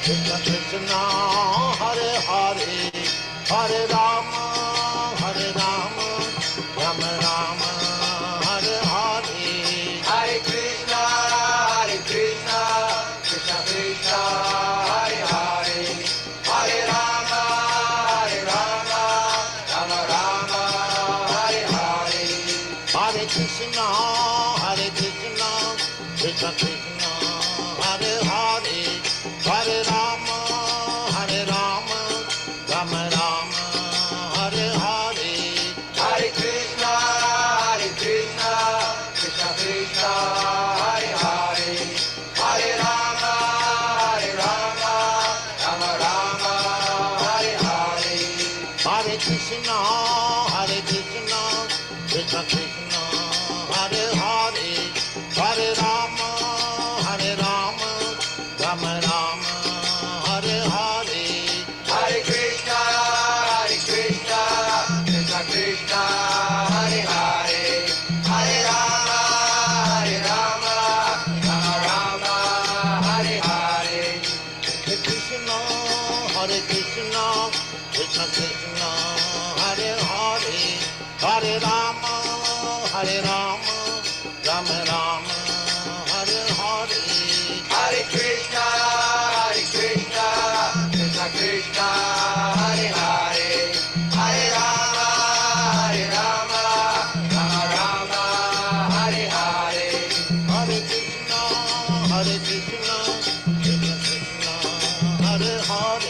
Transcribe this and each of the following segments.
Krishna Krishna Hare Hare Hare Rama Hare Rama Rama Rama Hare Hare Hare Krishna Krishna Krishna Hare Hare Hare Rama Rama Rama Hare Hare Hare Krishna Krishna Krishna Hare Hare Hare Rama Rama Rama Hare Hare Hare Krishna Krishna Krishna Hare Hare Hare Rama Rama Rama Hare Hare Hare Krishna Krishna Krishna Hare Hare Hare Rama Rama Rama Hare Hare Hare Krishna Krishna Krishna Hare Hare Hare Rama Rama Hare Hare Hare Krishna Krishna Krishna Hare Hare Hare Rama Rama Rama Hare Hare Hare Krishna Krishna Krishna Hare Hare Hare Rama Rama Hare Hare Hare Krishna Krishna Krishna Hare Hare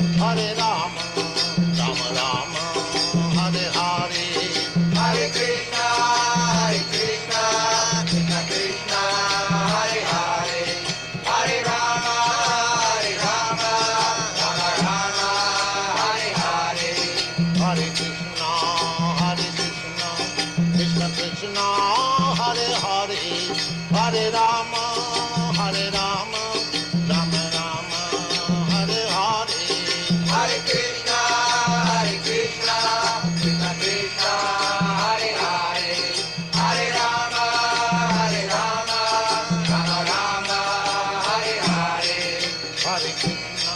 Hare Rama Rama Rama Hare Hare Hare Krishna Krishna Krishna Hare Hare Hare Rama Rama Hare Hare Hare Krishna Krishna Krishna Hare Hare Hare Rama Rama Rama Hare Hare Hare Krishna Krishna Krishna Hare Hare Hare Rama Rama Hare Hare Hare Krishna Krishna Krishna Hare Hare Hare Rama Rama Rama Hare Hare Hare Krishna Krishna Krishna Hare Hare Hare Rama Rama Hare Hare Hare Krishna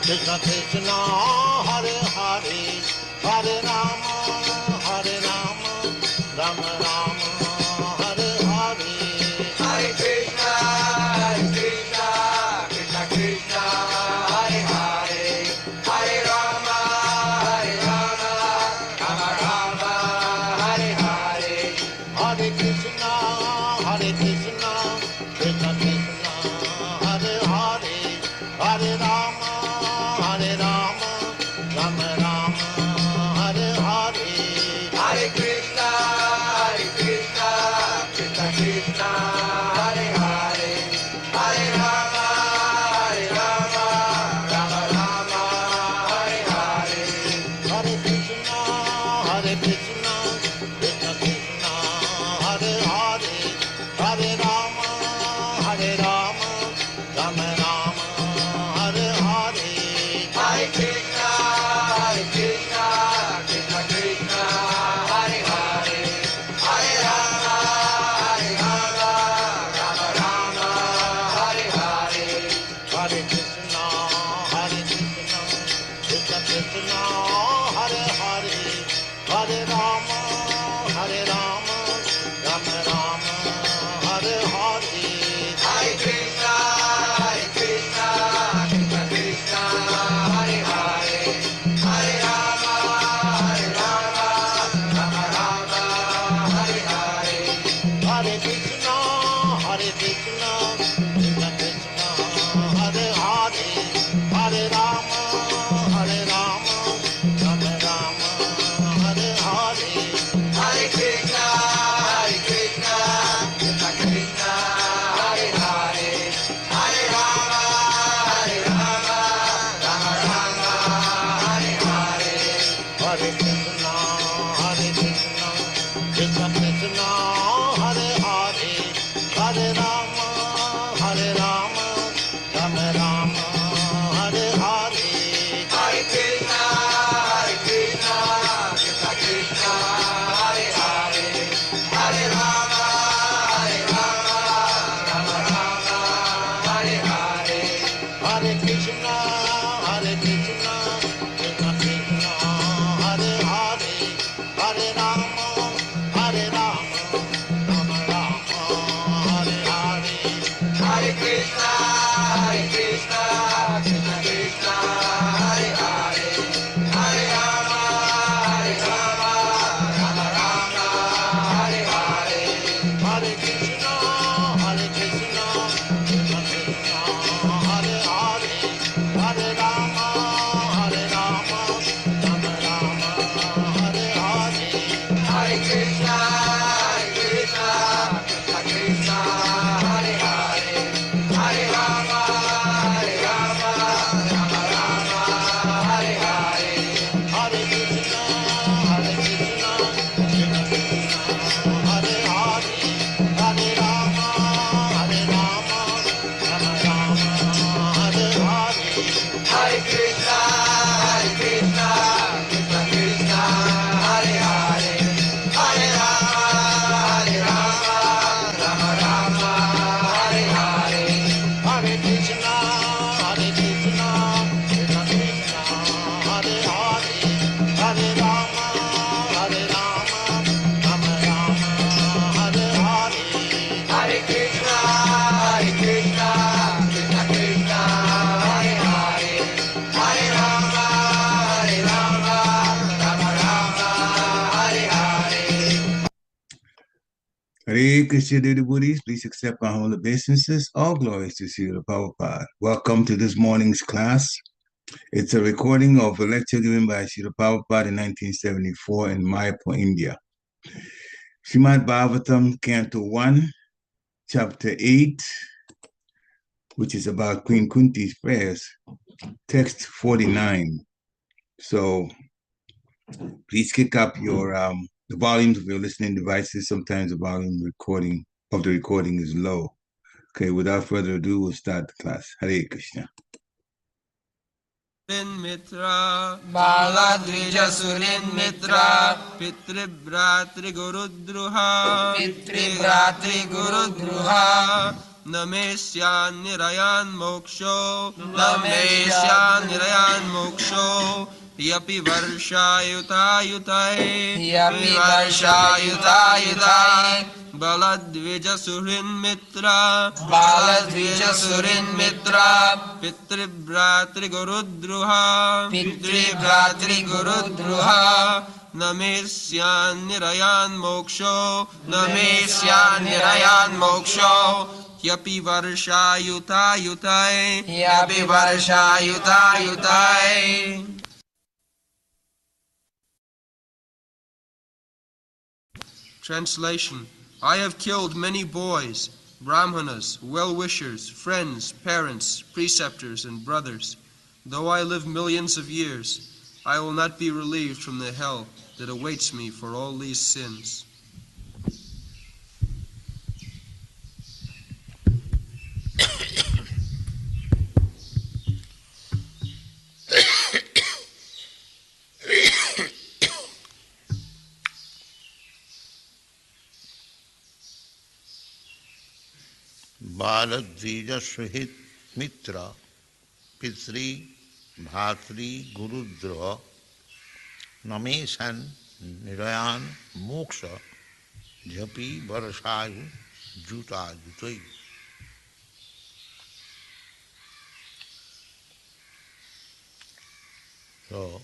Krishna Krishna Hare Hare Hare Rama Rama Rama Hare Hare Hare Krishna Krishna Krishna Hare Hare Hare Rama Rama Hare Hare Hare Krishna Krishna Krishna Hare Hare Hare Rama Rama Rama Hare Hare Hare Krishna Krishna Krishna Hare Hare Hare Rama Rama Hare Hare Hare Krishna Krishna Krishna Hare Hare Hare Rama Rama Rama Hare Hare Hare Krishna Krishna Krishna Hare Hare Hare Rama Rama Hare Hare Hare Krishna Krishna Krishna Hare Hare Hare Rama Rama Rama Hare Hare Hare Krishna Krishna Krishna Hare Hare Hare Rama Rama Hare Hare Hare Krishna Krishna Krishna Hare Hare Hare Rama Hare Krishna, dear devotees, please accept my humble obeisances. All glories to Srila Prabhupada. Welcome to this morning's class. It's a recording of a lecture given by Srila Prabhupada in 1974 in Mayapur, India. Srimad Bhagavatam, Canto 1, Chapter 8, which is about Queen Kunti's prayers, text 49. So please kick up your the volumes of your listening devices. Sometimes the volume of the recording is low. Okay, without further ado, we'll start the class. Hare Krishna. Mitra Baladvija Surin Mitra Pitri Bratri Gurudruha Namesyan Nirayan Moksho Yapi Varsha Yutai Baladvija Surin Mitra Pitri Bratri Gurudruha Namesyan Nirayan Moksho Yapi Varsha Yutai Translation: I have killed many boys, brahmanas, well-wishers, friends, parents, preceptors, and brothers. Though I live millions of years, I will not be relieved from the hell that awaits me for all these sins. Baladvija Srihit Mitra Pitri Bhatri Gurudra Namesan Nirayan Moksha Japi Varashayu Juta Jutai. So,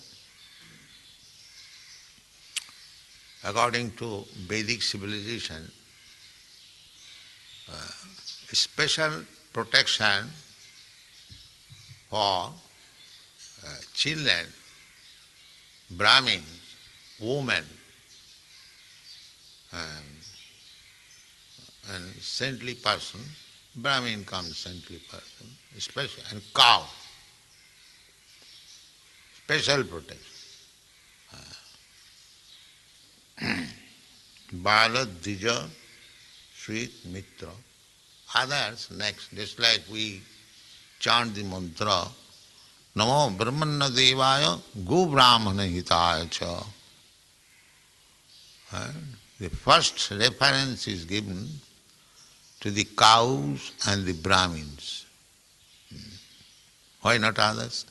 according to Vedic civilization, special protection for children, Brahmins, women, and saintly person, Brahmin comes saintly person, special, and cow, special protection. Bala, Dija, Sweet, Mitra. Others next, just like we chant the mantra, Namo Brahmana Devaya Go Brahmana Hitaya Cha. The first reference is given to the cows and the Brahmins. Why not others?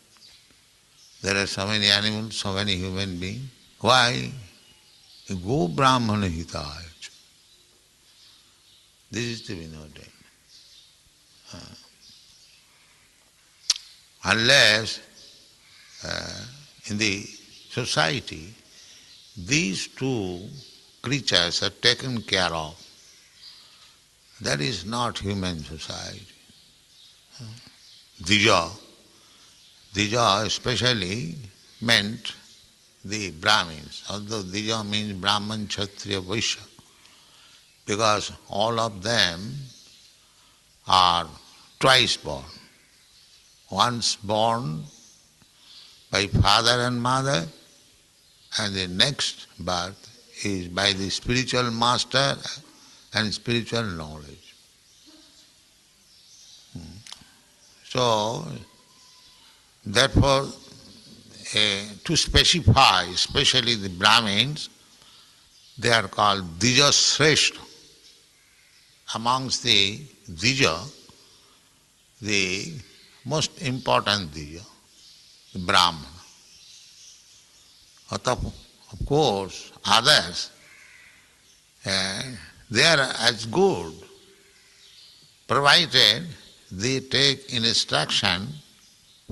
There are so many animals, so many human beings. Why? Go Brahmana Hitaya Cha. This is to be noted. unless in the society these two creatures are taken care of. That is not human society. Dija especially meant the Brahmins, although Dija means Brahman, Kshatriya, Vaishya, because all of them are twice born. Once born by father and mother, and the next birth is by the spiritual master and spiritual knowledge. So, therefore, to specify, especially the Brahmins, they are called Dija Sreshta. Amongst the Dija, the most important Dija, the Brahmana. Of course, others, they are as good, provided they take instruction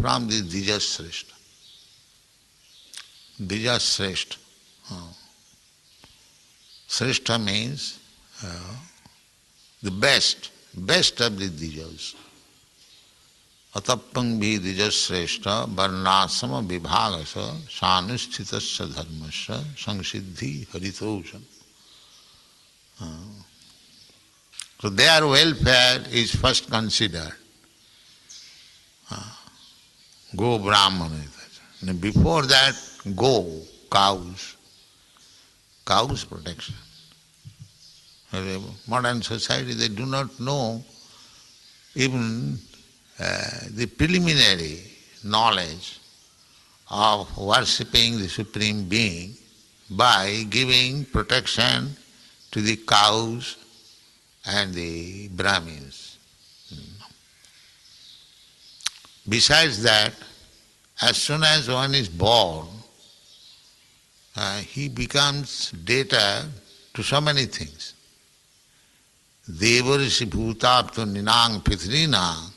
from the Dija Sreshta. Dija Sreshta. Sreshta means the best of the Dijas. Atappang bhi Dija Sreshta varnasama vibhagasa sanusthitasya dharmasya samsiddhi haritosam. So their welfare is first considered. Go Brahmana. Before that, go, cows protection. Modern society, they do not know even the preliminary knowledge of worshipping the Supreme Being by giving protection to the cows and the Brahmins. Besides that, as soon as one is born, he becomes debtor to so many things. Devarisi bhutapto ninang pithrina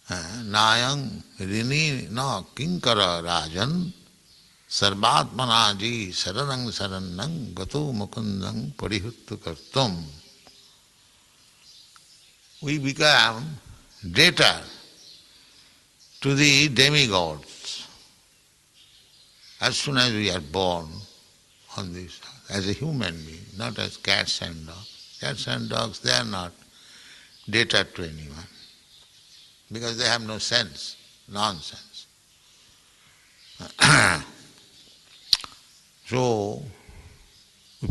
nayang rini na kinkara rajan sarvatmanaji saranang sarannang gato mukundang parihuttu kartum. We become debtor to the demigods as soon as we are born on this earth, as a human being, not as cats and dogs. Cats and dogs, they are not debtor to anyone because they have no sense, nonsense. So,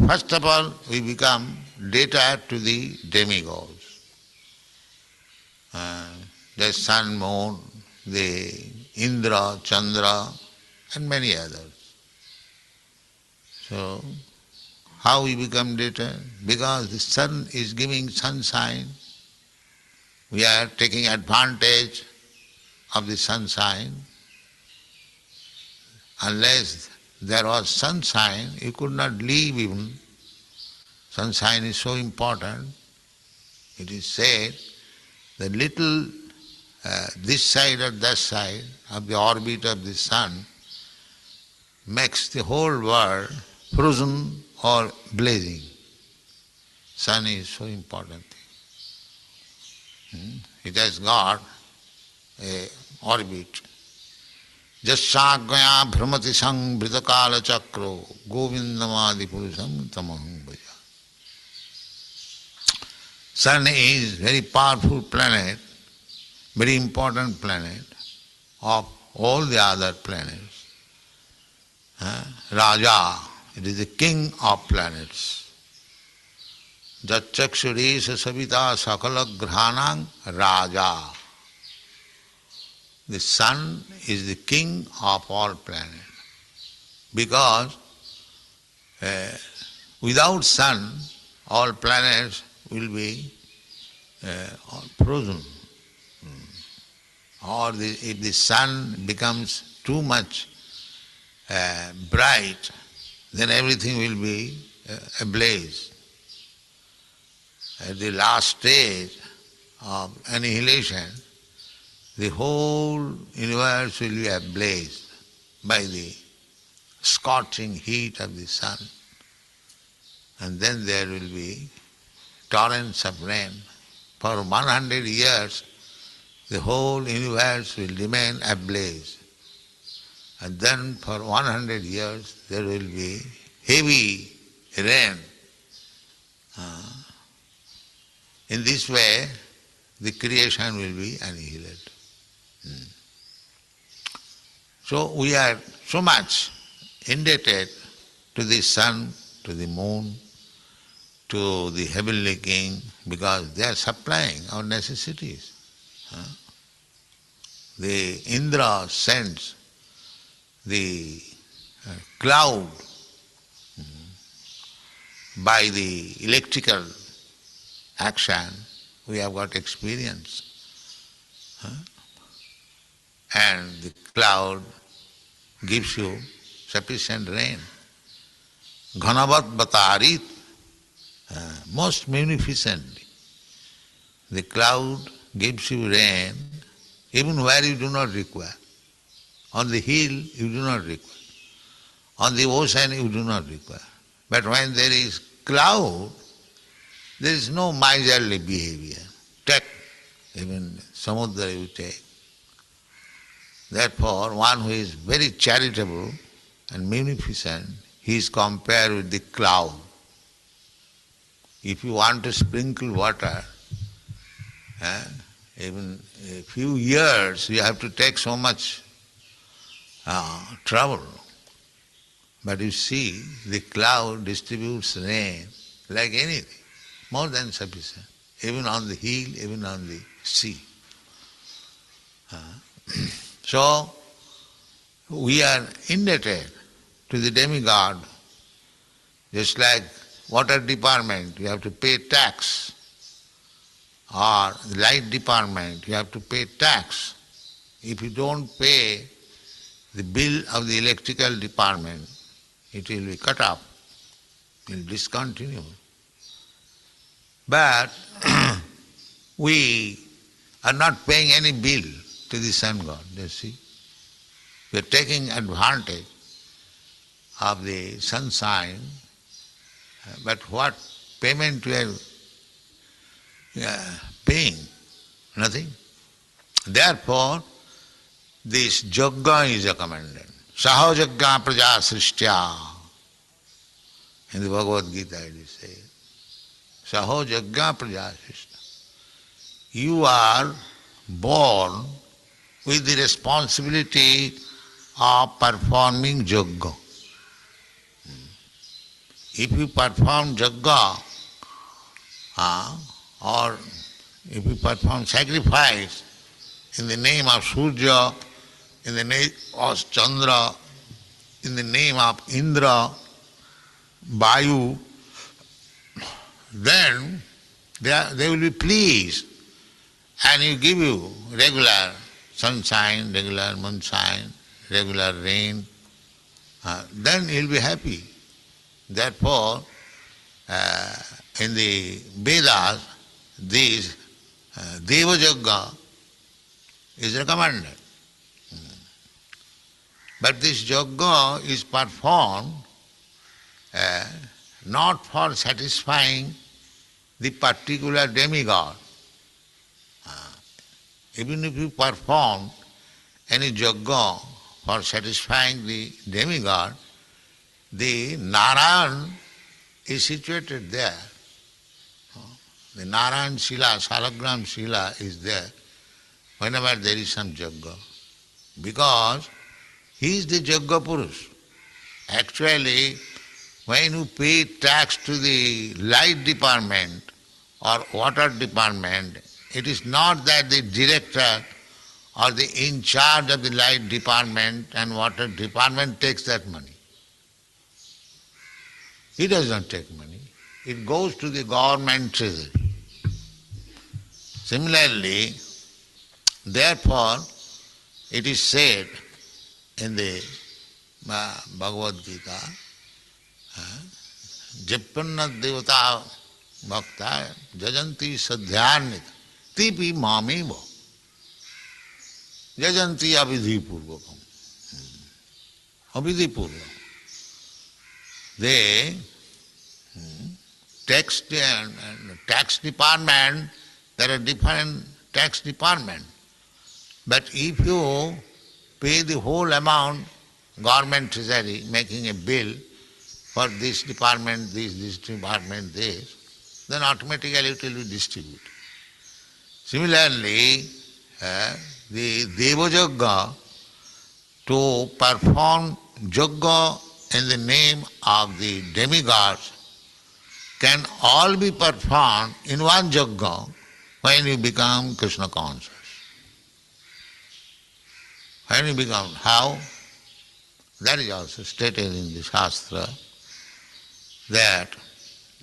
first of all, we become debtor to the demigods. The sun, moon, the Indra, Chandra, and many others. So, how we become debtor? Because the sun is giving sunshine. We are taking advantage of the sunshine. Unless there was sunshine, you could not live even. Sunshine is so important. It is said that little this side or that side of the orbit of the sun makes the whole world frozen or blazing. Sun is so important thing. It has got a orbit. Jassagaya bhramati sang bhritakala chakro govindamadi purusam tamaham bhaja. Sun is very powerful planet, very important planet of all the other planets. Raja, it is the king of planets. Jatchakshuresha savita sakala grhanang Raja. The sun is the king of all planets. Because without sun, all planets will be frozen. Or if the sun becomes too much bright, then everything will be ablaze. At the last stage of annihilation, the whole universe will be ablaze by the scorching heat of the sun. And then there will be torrents of rain. For 100 years, the whole universe will remain ablaze. And then for 100 years, there will be heavy rain. In this way, the creation will be annihilated. So we are so much indebted to the sun, to the moon, to the heavenly king, because they are supplying our necessities. The Indra sends the cloud by the electrical action. We have got experience. And the cloud gives you sufficient rain. Ghanavat batarit, most munificently. The cloud gives you rain even where you do not require. On the hill you do not require. On the ocean you do not require. But when there is cloud, there is no miserly behavior. Take even samudra you take. Therefore, one who is very charitable and munificent, he is compared with the cloud. If you want to sprinkle water, even a few years you have to take so much trouble. But you see, the cloud distributes rain like anything, more than sufficient, even on the hill, even on the sea. So, we are indebted to the demigod, just like water department, you have to pay tax, or the light department, you have to pay tax. If you don't pay the bill of the electrical department, it will be cut off, it will discontinue. But we are not paying any bill to the sun god, you see. We are taking advantage of the sunshine, but what payment we are paying? Nothing. Therefore, this yajna is recommended. Saho yajna praja srishtya. In the Bhagavad Gita it is said. Saho yajna praja srishtya. You are born with the responsibility of performing yajna. If you perform yajna, or if you perform sacrifice in the name of Surya, in the name of Chandra, in the name of Indra, Vayu, then they will be pleased and you give you regular sunshine, regular moonshine, regular rain, then you will be happy. Therefore, in the Vedas, this Deva Yajna is recommended. But this yajna is performed not for satisfying the particular demigod. Even if you perform any yajna for satisfying the demigod, the Narayan is situated there. The Narayan Shila, Salagram Shila is there whenever there is some yajna. Because he is the yajna Purush. Actually, when you pay tax to the light department or water department, it is not that the director or the in charge of the light department and water department takes that money. He does not take money. It goes to the government treasury. Similarly, therefore, it is said in the Bhagavad Gita, Jappanna devata bhakta jajanti sadhyanita tipi mamevo. Yajanti avidhi purvakam. Avidhi purvakam. They tax department, there are different tax department. But if you pay the whole amount, government treasury making a bill for this department, this department, this, then automatically it will be distributed. Similarly, the Deva Yajna, to perform Yajna in the name of the demigods, can all be performed in one Yajna when you become Krishna conscious. When you become, how? That is also stated in the Shastra, that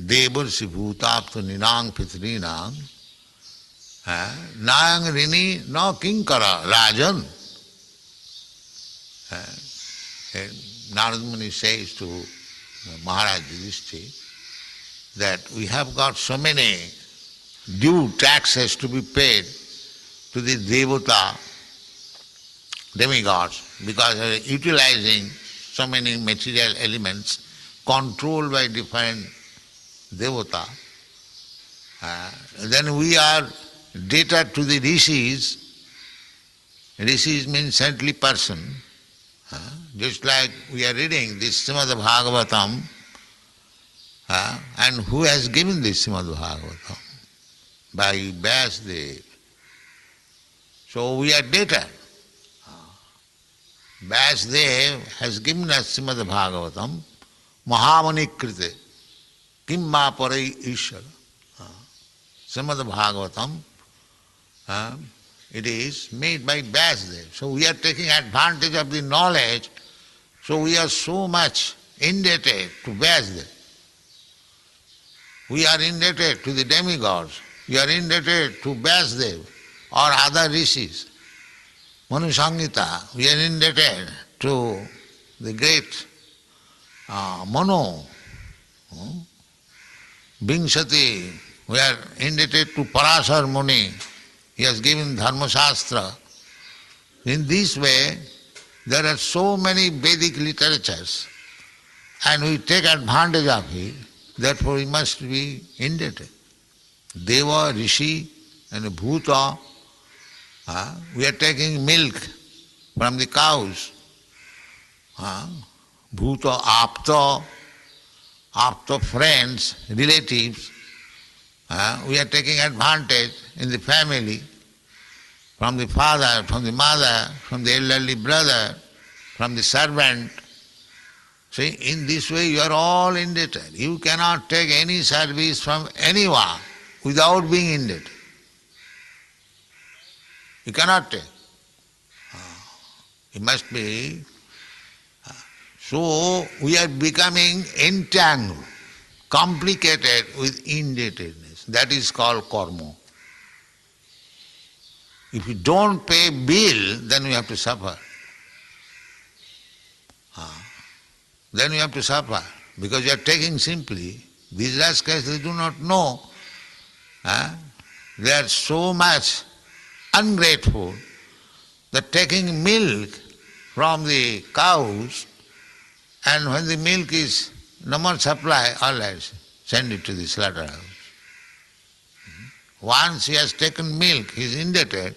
Devarsi Bhutapta Ninang Pitrinang Nayang Rini no Kinkara Rajan. Narad Muni says to Maharaj Yudhishthira that we have got so many due taxes to be paid to the Devata, demigods, because they are utilizing so many material elements controlled by different Devata. Then we are debtor to the rishis. Rishis means saintly person. Just like we are reading this Srimad Bhagavatam, and who has given this Srimad Bhagavatam? By Vyasdev. So we are debtor. Vyasdev has given us Srimad Bhagavatam, Mahamani Krite, Kimma Parai Ishara. Srimad Bhagavatam, it is made by Vyasdev. So we are taking advantage of the knowledge, so we are so much indebted to Vyasdev. We are indebted to the demigods, we are indebted to Vyasdev or other rishis. Manu Sangita, we are indebted to the great Manu. Vinshati, we are indebted to Parasar Muni. He has given Dharma Shastra. In this way, there are so many Vedic literatures, and we take advantage of it, therefore we must be indebted. Deva, Rishi and Bhuta, we are taking milk from the cows. Bhuta, Apta friends, relatives, we are taking advantage in the family, from the father, from the mother, from the elderly brother, from the servant. See, in this way you are all indebted. You cannot take any service from anyone without being indebted. You cannot take. It must be. So we are becoming entangled, complicated with indebtedness. That is called karma. If you don't pay bill, then you have to suffer. Then you have to suffer, because you are taking simply. These rascals, they do not know. They are so much ungrateful that taking milk from the cows, and when the milk is no more supply, all right, send it to the slaughterhouse. Once he has taken milk, he is indebted,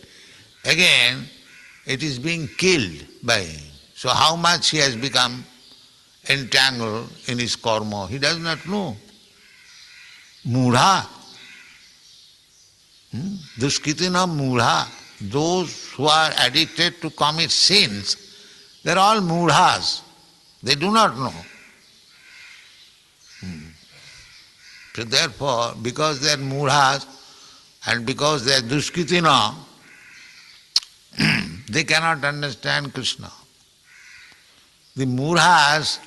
again it is being killed by him. So how much he has become entangled in his karma, he does not know. Mudha. Duskitina mudha. Those who are addicted to commit sins, they are all mudhas. They do not know. So therefore, because they are mudhas and because they are duskitina, they cannot understand Krishna. The mudhas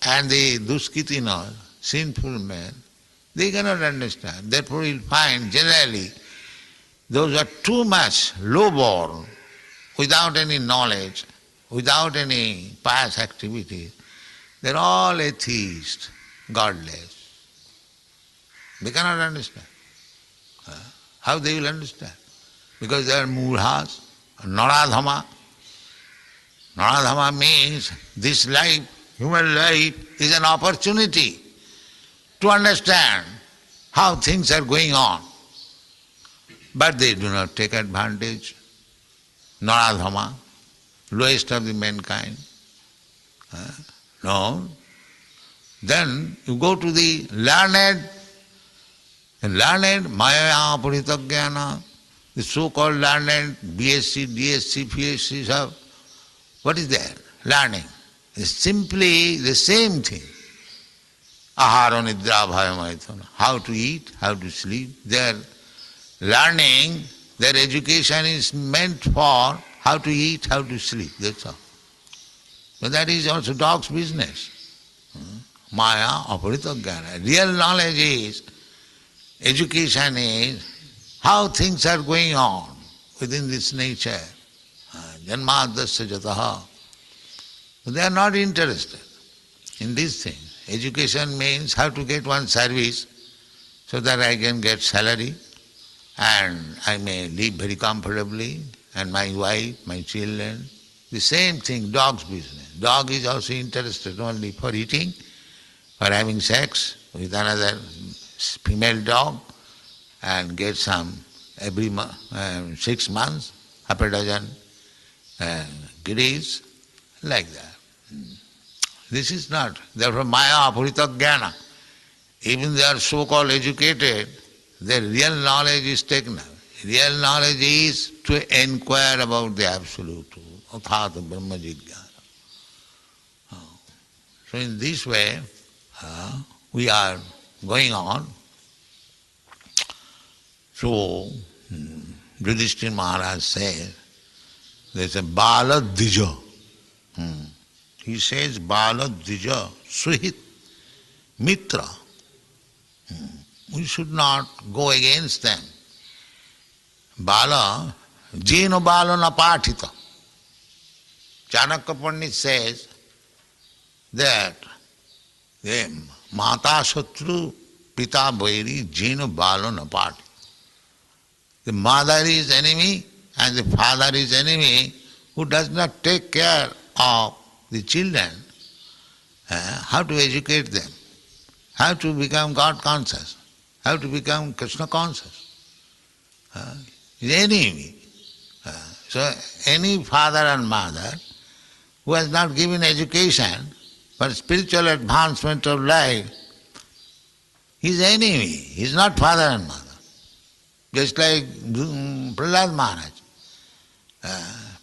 and the duskitina, sinful men, they cannot understand. Therefore you will find generally those who are too much low-born, without any knowledge, without any pious activity, they are all atheists, godless. They cannot understand. How they will understand? Because they are mudhas, naradhama, Naradhama means this life, human life, is an opportunity to understand how things are going on. But they do not take advantage. Naradhama, lowest of the mankind. No. Then you go to the learned Maya Puritaggyana, the so-called learned BSc, DSc, PhD, sir. What is that? Learning. It's simply the same thing. Ahara nidra bhayamaitana. How to eat, how to sleep. Their learning, their education is meant for how to eat, how to sleep. That's all. But that is also dog's business. Maya aparitagana. Real knowledge is, education is how things are going on within this nature. Janmadasya jataha. They are not interested in these things. Education means how to get one service so that I can get salary and I may live very comfortably, and my wife, my children. The same thing, dog's business. Dog is also interested only for eating, for having sex with another female dog, and get some every 6 months, half a dozen giddies, like that. This is not. Therefore, Maya Puritaggyana, even they are so-called educated, their real knowledge is taken away. Real knowledge is to inquire about the Absolute, Athata Brahma Jigyana. So in this way, we are going on. So, Yudhishthira Maharaj says, there's a Bala Dvija. He says, Bala Dvija, Suhit, Mitra. We should not go against them. Bala, Jeno Bala na Pathita. Chanakya Pandit says that Mata Shatru Pita Vairi Jeno Bala na Pathita. The mother is enemy and the father is enemy who does not take care of the children. How to educate them? How to become God conscious? How to become Krishna conscious? Is enemy. So any father and mother who has not given education for spiritual advancement of life, he is enemy. He is not father and mother. Just like Prahlad Maharaj.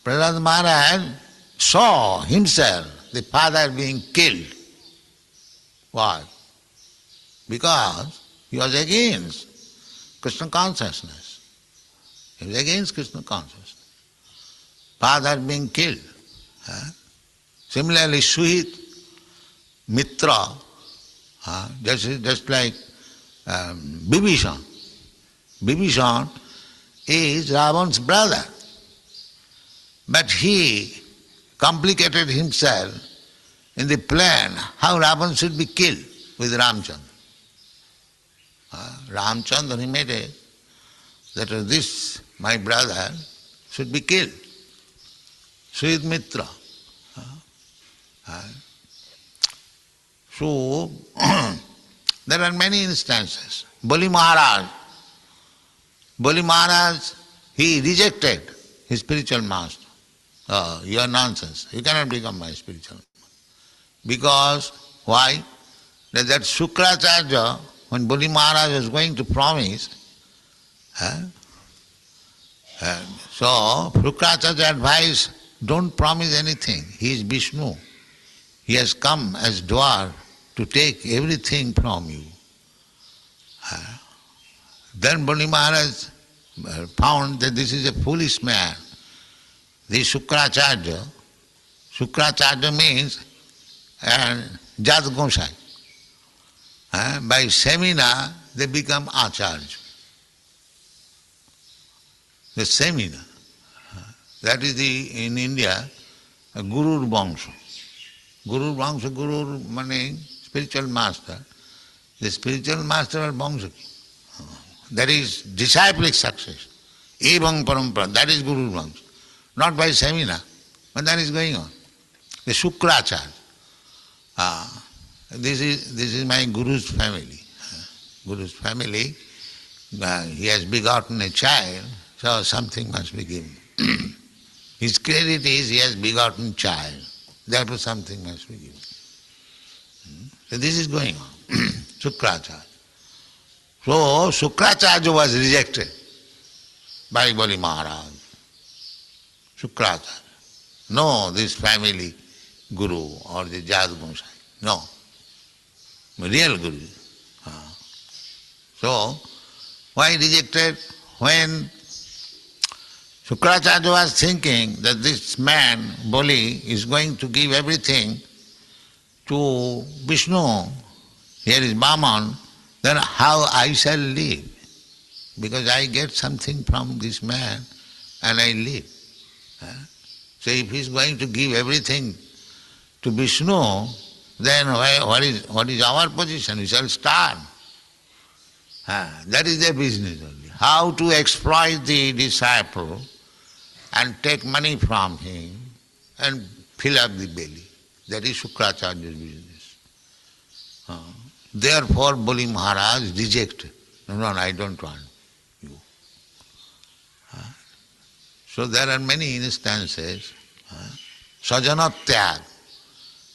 Prahlad Maharaj saw himself, the father being killed. Why? Because he was against Krishna consciousness. He was against Krishna consciousness. Father being killed. Similarly, Suhit, Mitra, just like Vibhishan. Vibhishan is Ravan's brother. But he complicated himself in the plan how Ravan should be killed with Ramchandra. Ramchandra, he made it that this, my brother, should be killed. Suhit Mitra. So, there are many instances. Bali Maharaj, he rejected his spiritual master. You are nonsense. You cannot become my spiritual master. Because, why? That Shukracharya, when Bali Maharaj was going to promise, so Shukracharya advised, don't promise anything. He is Vishnu. He has come as dwar to take everything from you. Then Bali Maharaj found that this is a foolish man. This Shukracharya means Jat Gosai. By seminar, they become Acharya. The seminar. That is in India, a Guru Vangsha. Guru Vangsha, Guru meaning spiritual master. The spiritual master are Vangsaki. That is disciplic success. Evang Parampara, that is Guru Vangsha. Not by seminar, but that is going on. the Shukracharya. This is my Guru's family. Guru's family, he has begotten a child, so something must be given. His credit is he has begotten child, therefore something must be given. So this is going on. Shukracharya. So Shukracharya was rejected by Bali Maharaj. Shukracharya. No, this family Guru or the Jadu Gosai. No. Real Guru. So, why rejected? When Shukracharya was thinking that this man, Bali, is going to give everything to Vishnu, here is Brahman, then how I shall live? Because I get something from this man and I live. So if he is going to give everything to Vishnu, then what is our position? We shall starve. That is their business only. How to exploit the disciple and take money from him and fill up the belly. That is Shukracharya's business. Therefore Bali Maharaj rejected. No, I don't want you. So there are many instances. Sajanatyag,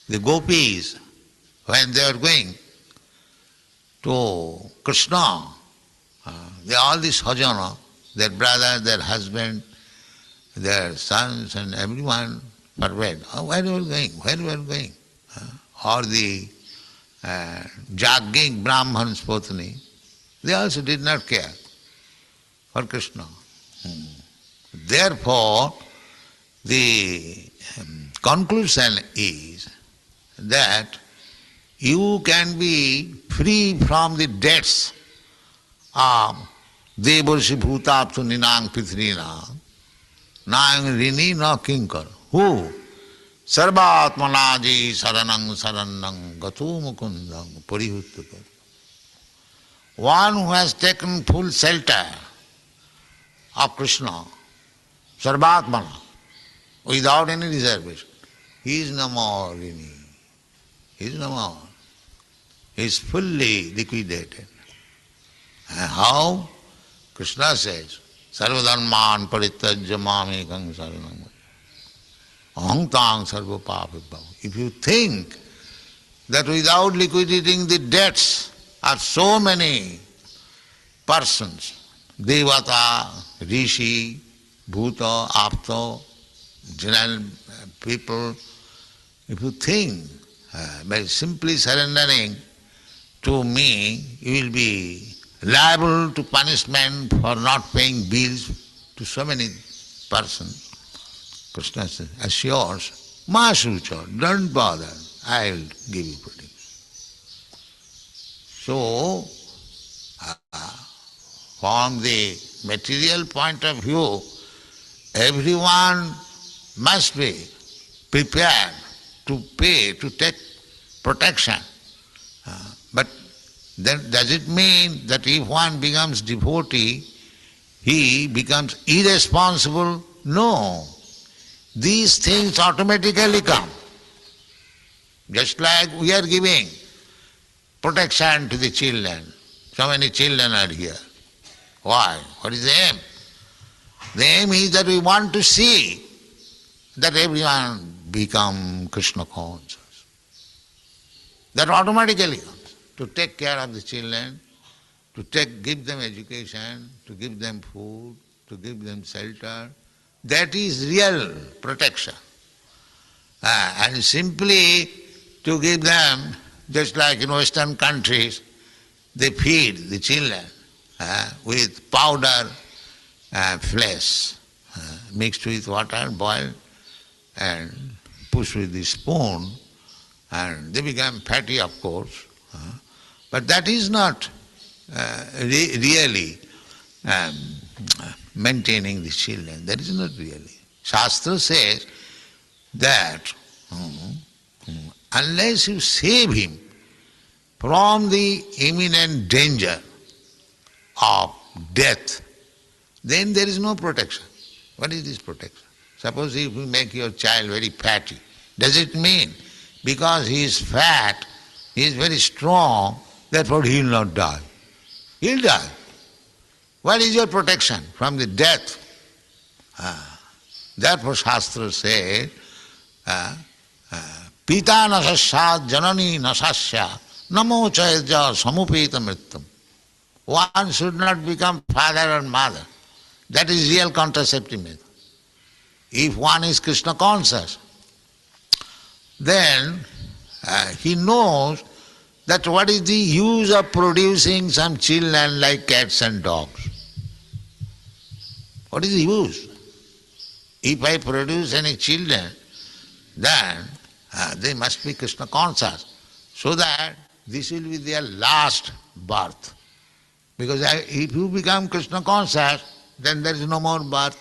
the gopis, when they are going to Krishna, all these sajana, their brother, their husband, their sons and everyone forbade. Where you are going? Where you are going? Or the Jagging Brahman's Potni, they also did not care for Krishna. Therefore, the conclusion is that you can be free from the debts of Devarshi Bhutaptu Ninang Pitrinang, Nang Rini no Kinkar. Who? Sarvatmanaji Saranang Saranang Gatu Mukundang Parihuttakar. One who has taken full shelter of Krishna, Sarvatmana, without any reservation, he is no more Rini. He is no more. He is fully liquidated. And how? Krishna says, Sarvadharman parityajya mamekang saranam aham tang sarva papibhav. If you think that without liquidating the debts of so many persons, Devata, Rishi, Bhuta, Apta, general people, if you think by simply surrendering to me, you will be liable to punishment for not paying bills to so many persons. Krishna says, assures, Ma Sucha, don't bother, I will give you protection. So, from the material point of view, everyone must be prepared to pay, to take protection. But then does it mean that if one becomes devotee, he becomes irresponsible? No. These things automatically come. Just like we are giving protection to the children. So many children are here. Why? What is the aim? The aim is that we want to see that everyone become Krishna conscious. That automatically comes. To take care of the children, to give them education, to give them food, to give them shelter. That is real protection. And simply to give them, just like in Western countries, they feed the children with powder flesh mixed with water, boiled, and pushed with the spoon, and they become fatty, of course. But that is not really maintaining the children. That is not really. Shastra says that unless you save him from the imminent danger of death, then there is no protection. What is this protection? Suppose if you make your child very fatty, Does it mean because he is fat, he is very strong, therefore he will not die? He will die. What is your protection from the death? Therefore Shastra says, Pita nasasya janani nasasya namo chayaja samupeta mritam. One should not become father or mother. That is real contraceptive method. If one is Krishna conscious, then he knows that what is the use of producing some children like cats and dogs? What is the use? If I produce any children, then they must be Krishna conscious, so that this will be their last birth. Because if you become Krishna conscious, then there is no more birth.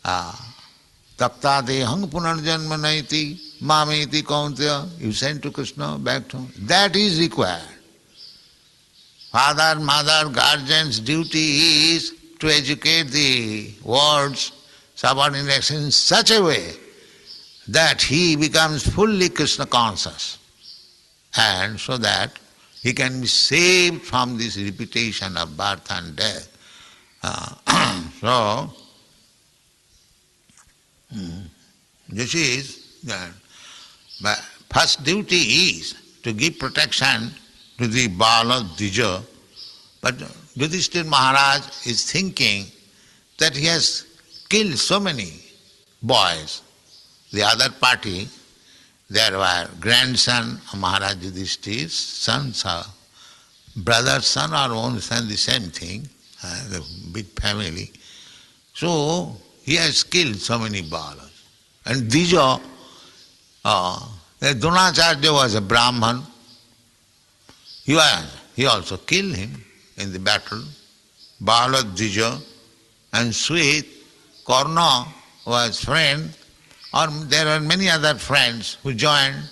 Tapta dehang punarjanma naiti mameti kaunteya. You send to Krishna back to him. That is required. Father, mother, guardian's duty is to educate the world's subordinates in such a way that he becomes fully Krishna conscious, and so that he can be saved from this repetition of birth and death. So, this is the first duty is to give protection to the Bala Dvija. But Yudhishthira Maharaj is thinking that he has killed so many boys. The other party, there were grandson of Maharaj Yudhishthira, sons, brother, son or own son, the same thing, the big family. So he has killed so many Balas. And Dvija, Dronacharya was a Brahman. He also killed him in the battle. Bala Dvija and Sweet, Karna was friend, or there are many other friends who joined.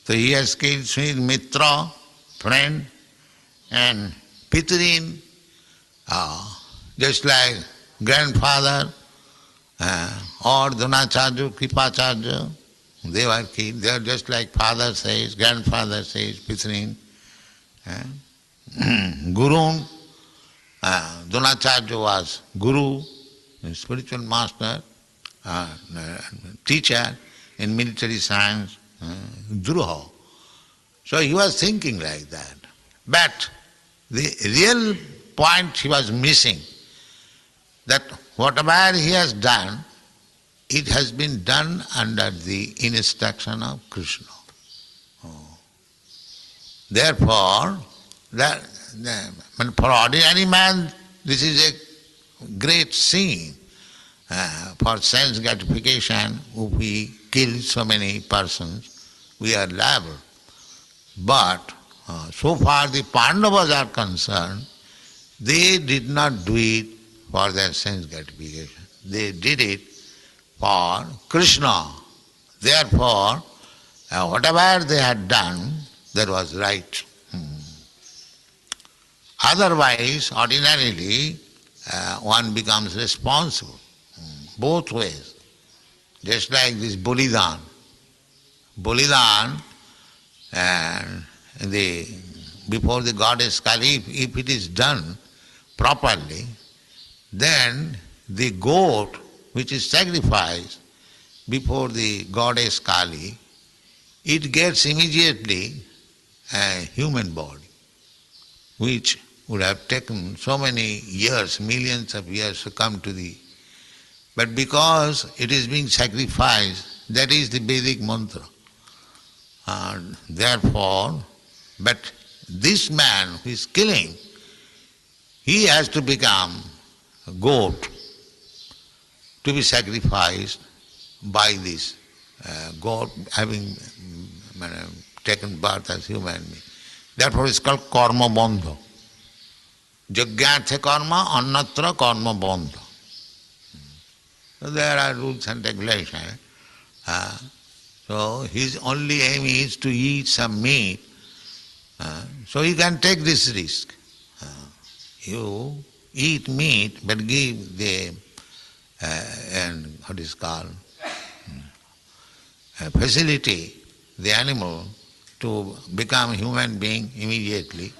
So he has killed Sweet Mitra, friend, and Pitrin, just like grandfather, or Dronacharya, Kripacharya, they were killed. They are just like father says, grandfather says, Pitrin. Gurun, Dronacharya was guru, spiritual master, teacher in military science, Druha. So he was thinking like that. But the real point he was missing, that whatever he has done, it has been done under the instruction of Krishna. Therefore, for ordinary man, this is a great sin. For sense gratification, if we kill so many persons, we are liable. But so far the Pandavas are concerned, they did not do it for their sense gratification. They did it for Krishna. Therefore, whatever they had done, that was right. Otherwise, ordinarily, one becomes responsible, both ways. Just like this Bolidan. Bolidan, before the goddess Kali, if it is done properly, then the goat which is sacrificed before the goddess Kali, it gets immediately a human body, which would have taken so many years, millions of years to come to the... But because it is being sacrificed, that is the Vedic mantra. And therefore, but this man who is killing, he has to become a goat to be sacrificed by this goat having taken birth as human being. Therefore it's called karma bandha. Jagyathe karma, annatra karma bandha. So there are rules and regulations. So his only aim is to eat some meat. So he can take this risk. You eat meat, but give the, and what is called, facilitate the animal to become human being immediately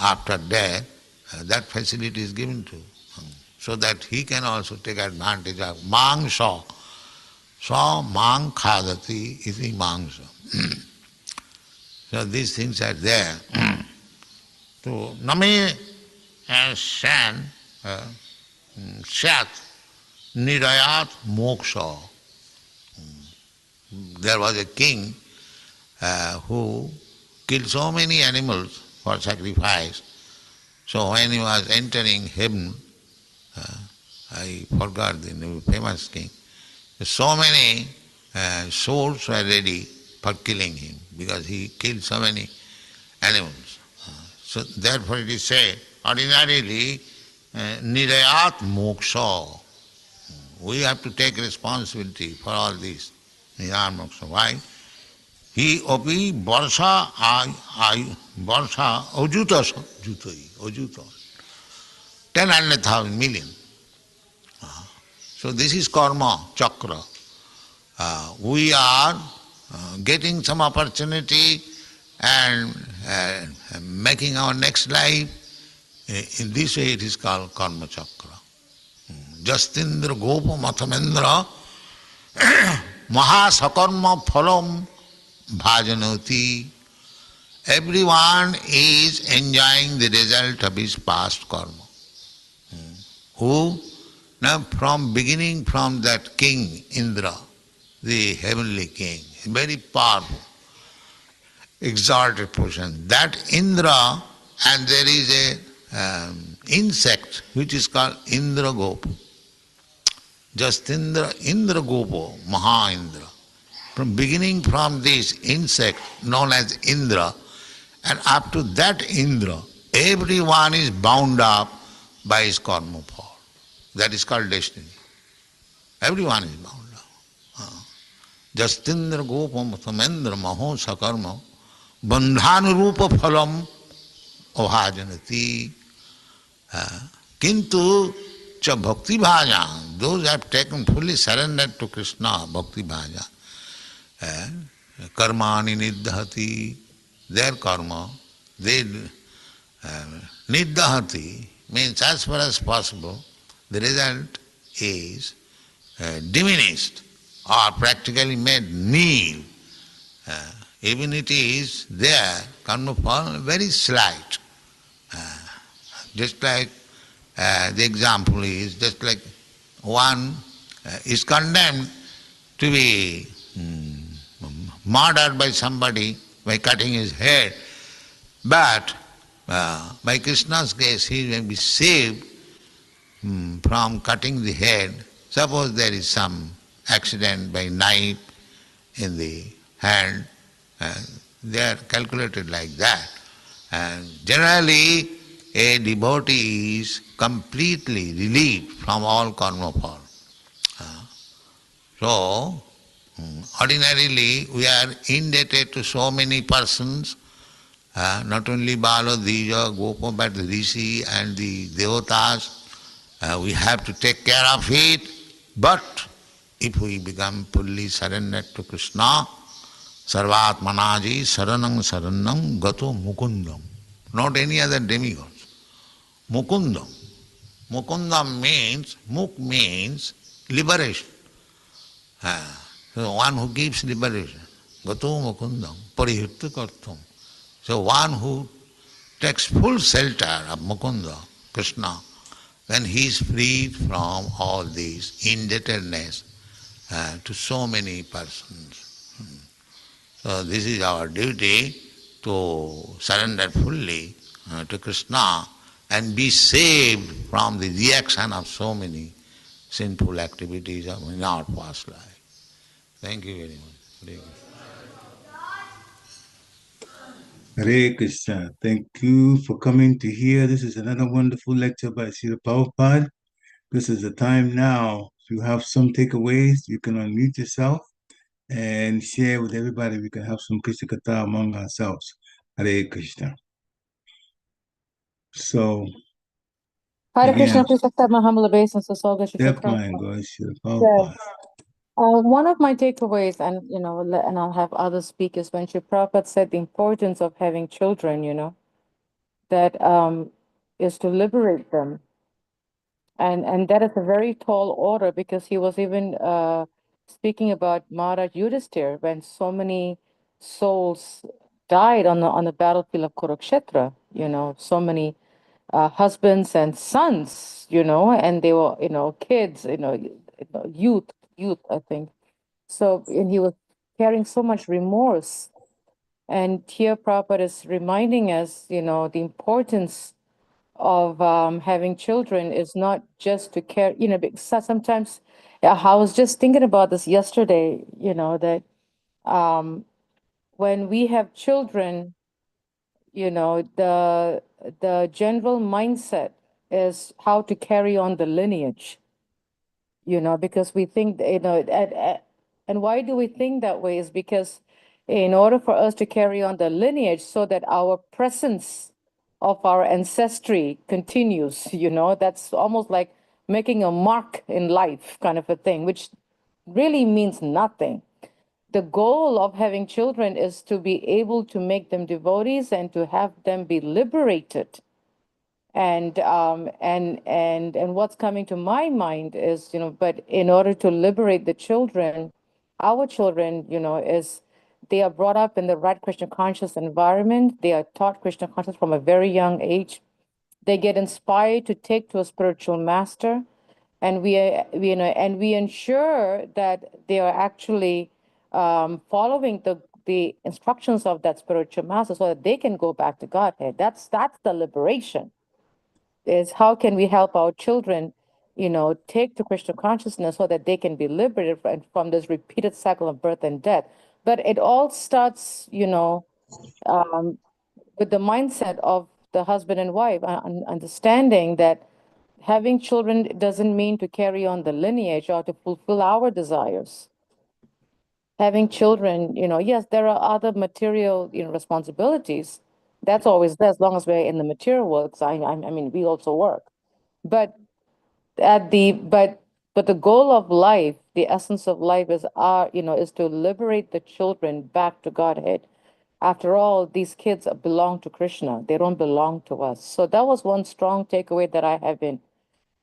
after death, that facility is given to him, so that he can also take advantage of mangsa. Sa mang khadati iti mangsa. So these things are there. So name san sat nirayat moksha. There was a king who killed so many animals for sacrifice. So when he was entering heaven, I forgot the name, famous king, so many swords were ready for killing him because he killed so many animals. So therefore it is said, ordinarily, nirayat moksha. We have to take responsibility for all this. Nirayat moksha. Why? He opi varsha varsha ojuta jutai ojuta 10,000 million. So this is karma chakra. We are getting some opportunity and making our next life. In this way it is called karma chakra. Justindra gopa mathamendra mahasakarma phalam bhajanoti. Everyone is enjoying the result of his past karma. Who? Now from beginning from that king Indra, the heavenly king, very powerful, exalted person. That Indra, and there is a insect which is called Indra Gopa. Just Indra Gopa, Maha Indra. From beginning from this insect known as Indra, and up to that Indra, everyone is bound up by his karma power. That is called destiny. Everyone is bound up. Justindra Gopa Mathamendra Maho Sakarma Bandhanurupa Phalam Abhajanati. Kintu cha bhakti bhaja, those who have taken fully surrendered to Krishna, bhakti bhaja, karmani niddhati, their karma, they niddhati means as far as possible, the result is diminished or practically made nil. Even it is there, karma phala, very slight. Just like the example is, just like one is condemned to be murdered by somebody by cutting his head, but by Krishna's grace he may be saved from cutting the head. Suppose there is some accident by knife in the hand, they are calculated like that. And generally a devotee is completely relieved from all karma phala. So, ordinarily we are indebted to so many persons, not only Bala, Dija, Gopa, but the Rishi and the Devatas. We have to take care of it, but if we become fully surrendered to Krishna, Sarvatmanaji Saranam Saranam Gato Mukundam, not any other demigods. Mukundam. Mukundam means, Muk means liberation. So one who gives liberation. Gato Mukundam, Parihirta Kartam. So one who takes full shelter of Mukunda, Krishna, then he is freed from all this indebtedness to so many persons. So this is our duty to surrender fully to Krishna and be saved from the reaction of so many sinful activities in our past life. Thank you very much. Hare Krishna. Thank you for coming to hear. This is another wonderful lecture by Srila Prabhupada. This is the time now. If you have some takeaways, you can unmute yourself and share with everybody. We can have some Krishna Katha among ourselves. Hare Krishna. So, Hare again, Krishna, please accept my humble obeisance as well, Geshe step Prabhupada. line goes Srila Prabhupada. One of my takeaways, and and I'll have other speakers, when Sri Prabhupada said the importance of having children, that is to liberate them, and that is a very tall order, because he was even speaking about Maharaj Yudhisthira when so many souls died on the battlefield of Kurukshetra. So many husbands and sons, and they were kids, youth, I think. So, and he was carrying so much remorse. And here Prabhupada is reminding us, the importance of having children is not just to care, because sometimes I was just thinking about this yesterday, that when we have children, the general mindset is how to carry on the lineage, because we think, and why do we think that way is because in order for us to carry on the lineage so that our presence of our ancestry continues, that's almost like making a mark in life kind of a thing, which really means nothing. The goal of having children is to be able to make them devotees and to have them be liberated. And what's coming to my mind is, but in order to liberate the children, our children, is they are brought up in the right Krishna conscious environment. They are taught Krishna conscious from a very young age. They get inspired to take to a spiritual master, and we ensure that they are actually following the instructions of that spiritual master so that they can go back to Godhead. That's the liberation. Is how can we help our children, take to Krishna consciousness so that they can be liberated from this repeated cycle of birth and death. But it all starts, with the mindset of the husband and wife, understanding that having children doesn't mean to carry on the lineage or to fulfill our desires. Having children, yes, there are other material, responsibilities. That's always there as long as we're in the material world. 'Cause I mean, we also work, but at the but the goal of life, the essence of life is to liberate the children back to Godhead. After all, these kids belong to Krishna. They don't belong to us. So that was one strong takeaway that I have been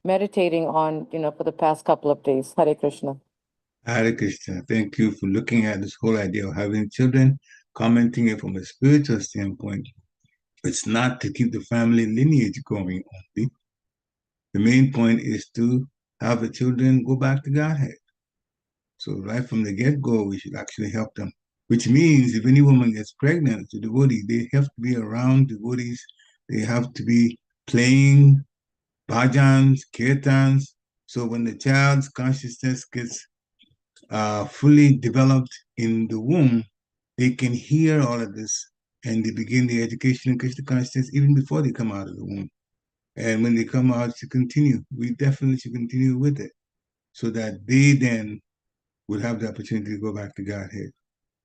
meditating on, for the past couple of days. Hare Krishna. Hare Krishna. Thank you for looking at this whole idea of having children, commenting it from a spiritual standpoint. It's not to keep the family lineage going only. The main point is to have the children go back to Godhead. So right from the get-go, we should actually help them. Which means if any woman gets pregnant to devotee, they have to be around devotees. They have to be playing bhajans, kirtans. So when the child's consciousness gets fully developed in the womb, they can hear all of this and they begin the education in Krishna consciousness even before they come out of the womb. And when they come out to continue, we definitely should continue with it so that they then would have the opportunity to go back to Godhead.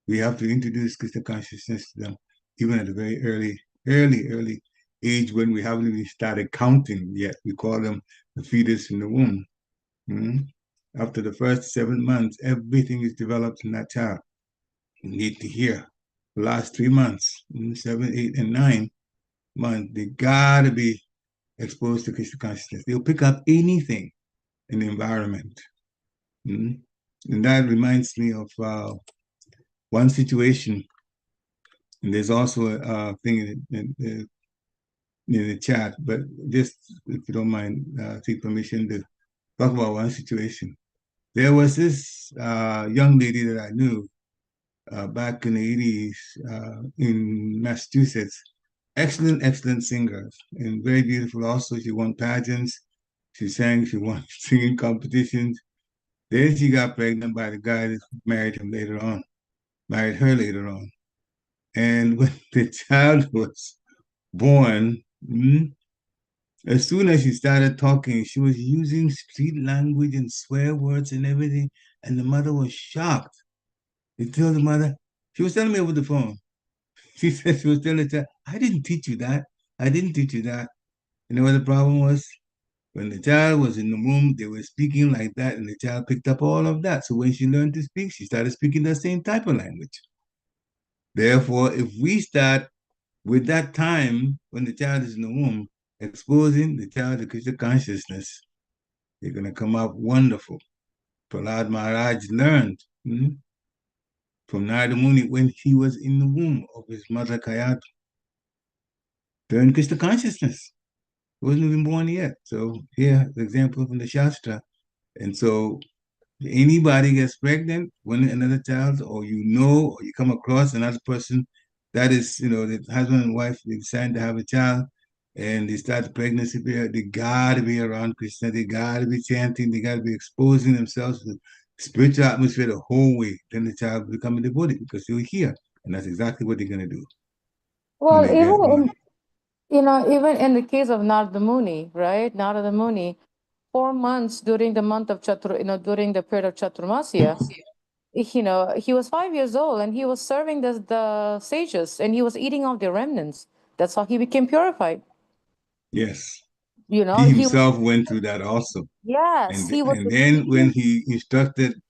We have to introduce Krishna consciousness to them, even at a very early age when we haven't even started counting yet. We call them the fetus in the womb. After the first 7 months, everything is developed in that child. You need to hear. The last 3 months, 7, 8, and 9 months, they gotta be exposed to Krishna consciousness. They'll pick up anything in the environment. And that reminds me of one situation. And there's also a thing in the chat, but just if you don't mind, take permission to talk about one situation. There was this young lady that I knew back in the 80s in Massachusetts. Excellent singer and very beautiful. Also, she won pageants. She sang, she won singing competitions. Then she got pregnant by the guy that married her later on. And when the child was born, as soon as she started talking, she was using street language and swear words and everything. And the mother was shocked. They told the mother, she was telling me over the phone. She said she was telling the child, I didn't teach you that. I didn't teach you that. You know what the problem was? When the child was in the womb, they were speaking like that, and the child picked up all of that. So when she learned to speak, she started speaking the same type of language. Therefore, if we start with that time when the child is in the womb, exposing the child to Krishna consciousness, they're going to come out wonderful. Prahlad Maharaj learned from Narada Muni when he was in the womb of his mother Kayadu. Learned Krishna consciousness. He wasn't even born yet. So here, the example from the Shastra. And so anybody gets pregnant when another child, or or you come across another person that is, the husband and wife, they decide to have a child and they start the pregnancy period, they gotta be around Krishna, they gotta be chanting, they gotta be exposing themselves to the spiritual atmosphere the whole way. Then the child will become a devotee because they're here. And that's exactly what they're gonna do when Well, they get born. even in the case of Narada Muni, right? Narada Muni, 4 months during the month of during the period of Chaturmasya, he was 5 years old and he was serving the sages and he was eating off their remnants. That's how he became purified. Yes. He He was, himself went through that also. yes, And he was and then when eating. he instructed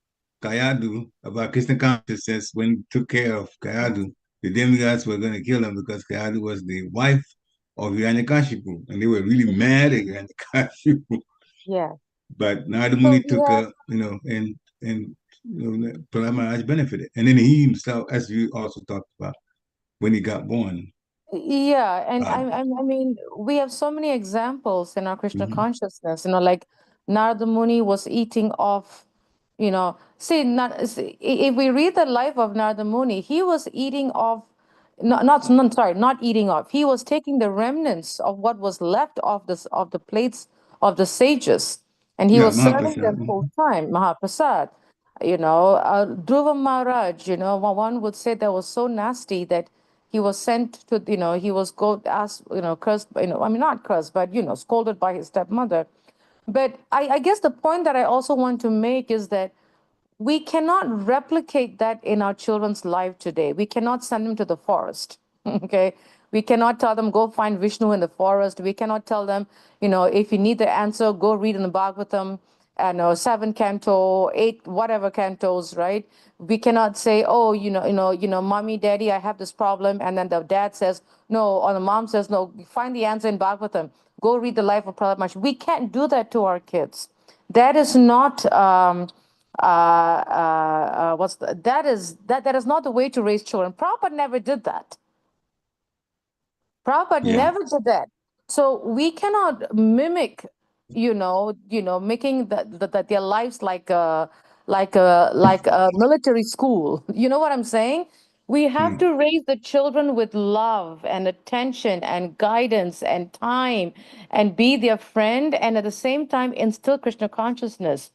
Kayadu about Krishna consciousness, when he took care of Kayadu, the demigods were going to kill him because Kayadu was the wife of Hiranyakashipu, and they were really mad at Hiranyakashipu. Yeah. But Narada So Muni took and Prahlad Maharaj benefited, and then he himself, as you also talked about, when he got born. yeah, and Uh, I mean, we have so many examples in our Krishna mhm. consciousness, like Narada Muni was eating off, if we read the life of Narada Muni, he was eating off, sorry, not eating off. He was taking the remnants of what was left of the plates of the sages, and he Yeah, was serving Mahaprasad. them full time, Mahaprasad. Dhruva Maharaj, one would say that was so nasty that he was sent to, he was go asked, cursed, I mean, not cursed, but, scolded by his stepmother. But I guess the point that I also want to make is that we cannot replicate that in our children's life today. We cannot send them to the forest. Okay. We cannot tell them, go find Vishnu in the forest. We cannot tell them, if you need the answer, go read in the Bhagavatam and 7 canto, 8, whatever cantos, right? We cannot say, oh, mommy, daddy, I have this problem. And then the dad says, no, or the mom says, no, find the answer in Bhagavatam. Go read the life of Prahlad Maharaj. We can't do that to our kids. That is not that is not the way to raise children. Prabhupada never did that. Prabhupada Yeah. never did that. So we cannot mimic, making their lives like a military school. You know what I'm saying? We have Mm. to raise the children with love and attention and guidance and time and be their friend and at the same time instill Krishna consciousness.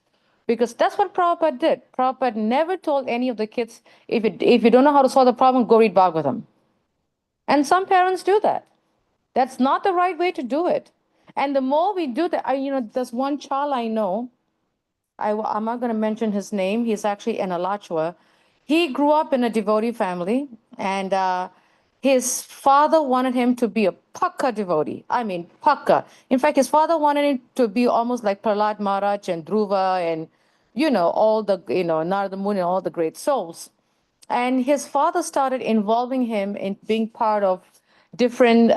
Because that's what Prabhupada did. Prabhupada never told any of the kids, if you don't know how to solve the problem, go read Bhagavatam. And some parents do that. That's not the right way to do it. And the more we do that, there's one child I know. I'm not going to mention his name. He's actually in Alachua. He grew up in a devotee family, and his father wanted him to be a Pakka devotee. I mean, Pakka. In fact, his father wanted him to be almost like Prahlad Maharaj and Dhruva and, all the, Narada Muni and all the great souls. And his father started involving him in being part of different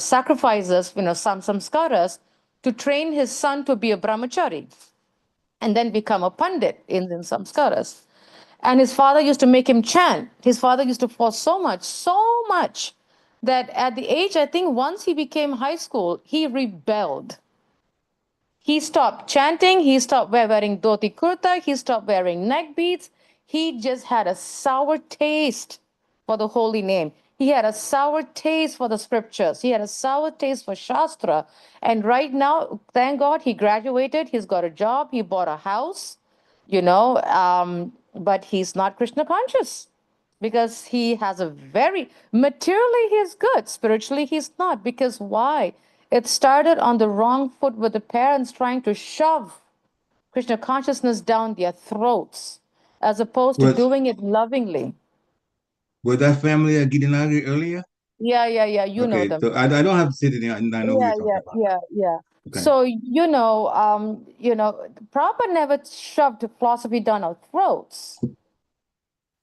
sacrifices, some samskaras, to train his son to be a brahmachari and then become a pandit in samskaras. And his father used to make him chant. His father used to force so much that at the age, I think once he became high school, he rebelled. He stopped chanting. He stopped wearing dhoti kurta. He stopped wearing neck beads. He just had a sour taste for the holy name. He had a sour taste for the scriptures. He had a sour taste for Shastra. And right now, thank God he graduated. He's got a job. He bought a house, but he's not Krishna conscious because he has a very materially he's good, spiritually he's not. Because why? It started on the wrong foot with the parents trying to shove Krishna consciousness down their throats as opposed to Was doing it lovingly. was that family at Gitanagi earlier? Yeah, you know Okay, them. so I don't have to sit in there. I know who Yeah, you're talking about. yeah. Okay. So, Prabhupada never shoved philosophy down our throats.